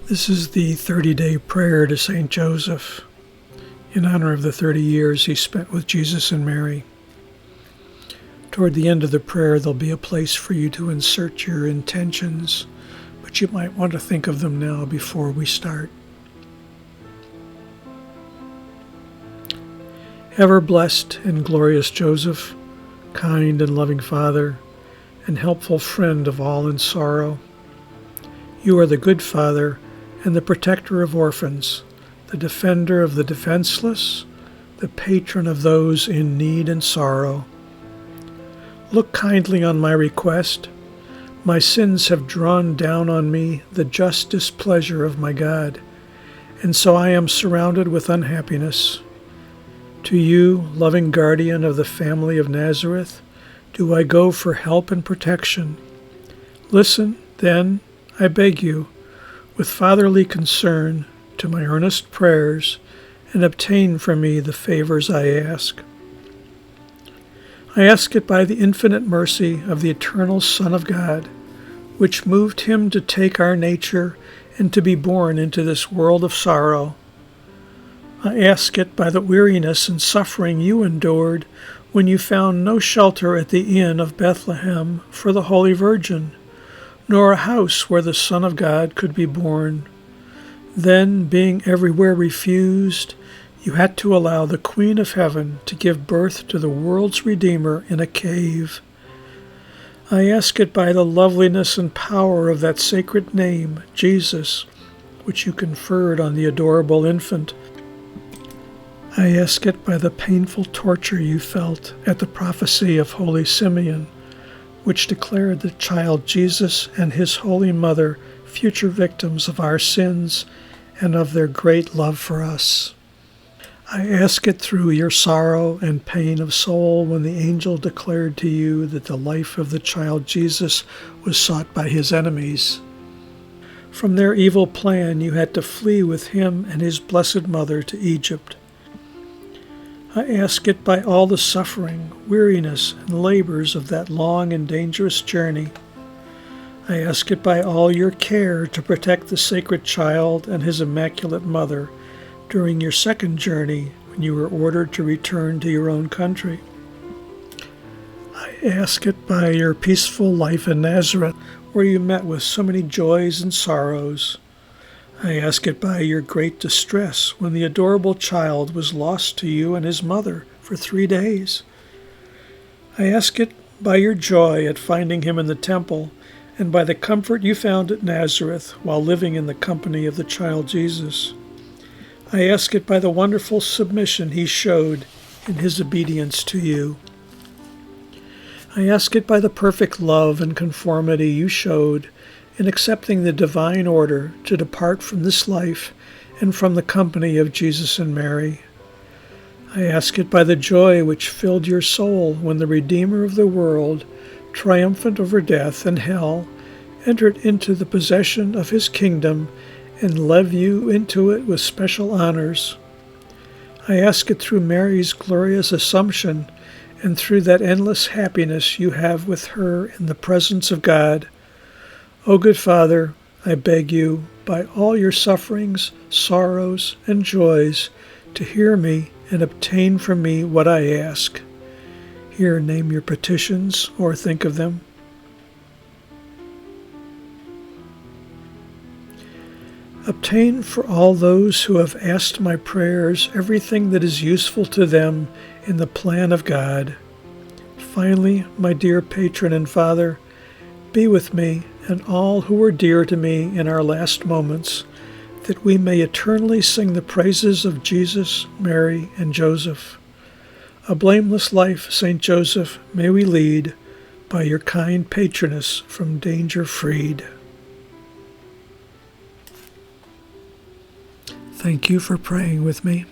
This is the 30-day prayer to St. Joseph in honor of the 30 years he spent with Jesus and Mary. Toward the end of the prayer, there'll be a place for you to insert your intentions, but you might want to think of them now before we start. Ever blessed and glorious Joseph, kind and loving Father, and helpful friend of all in sorrow, you are the good Father and the protector of orphans, the defender of the defenseless, the patron of those in need and sorrow. Look kindly on my request. My sins have drawn down on me the just displeasure of my God, and so I am surrounded with unhappiness. To you, loving guardian of the family of Nazareth, do I go for help and protection. Listen, then, I beg you, with fatherly concern, to my earnest prayers, and obtain from me the favors I ask. I ask it by the infinite mercy of the eternal Son of God, which moved him to take our nature and to be born into this world of sorrow. I ask it by the weariness and suffering you endured when you found no shelter at the inn of Bethlehem for the Holy Virgin, nor a house where the Son of God could be born. Then, being everywhere refused, you had to allow the Queen of Heaven to give birth to the world's Redeemer in a cave. I ask it by the loveliness and power of that sacred name, Jesus, which you conferred on the adorable infant. I ask it by the painful torture you felt at the prophecy of Holy Simeon, which declared the child Jesus and his Holy Mother future victims of our sins and of their great love for us. I ask it through your sorrow and pain of soul when the angel declared to you that the life of the child Jesus was sought by his enemies. From their evil plan you had to flee with him and his blessed mother to Egypt. I ask it by all the suffering, weariness, and labors of that long and dangerous journey. I ask it by all your care to protect the sacred child and his immaculate mother during your second journey when you were ordered to return to your own country. I ask it by your peaceful life in Nazareth, where you met with so many joys and sorrows. I ask it by your great distress when the adorable child was lost to you and his mother for 3 days. I ask it by your joy at finding him in the temple and by the comfort you found at Nazareth while living in the company of the child Jesus. I ask it by the wonderful submission he showed in his obedience to you. I ask it by the perfect love and conformity you showed in accepting the divine order to depart from this life and from the company of Jesus and Mary. I ask it by the joy which filled your soul when the Redeemer of the world, triumphant over death and hell, entered into the possession of his kingdom and led you into it with special honors. I ask it through Mary's glorious Assumption and through that endless happiness you have with her in the presence of God. O good Father, I beg you, by all your sufferings, sorrows, and joys, to hear me and obtain from me what I ask. Here, name your petitions or think of them. Obtain for all those who have asked my prayers everything that is useful to them in the plan of God. Finally, my dear Patron and Father, be with me and all who are dear to me in our last moments, that we may eternally sing the praises of Jesus, Mary, and Joseph. A blameless life, St. Joseph, may we lead, by your kind patroness from danger freed. Thank you for praying with me.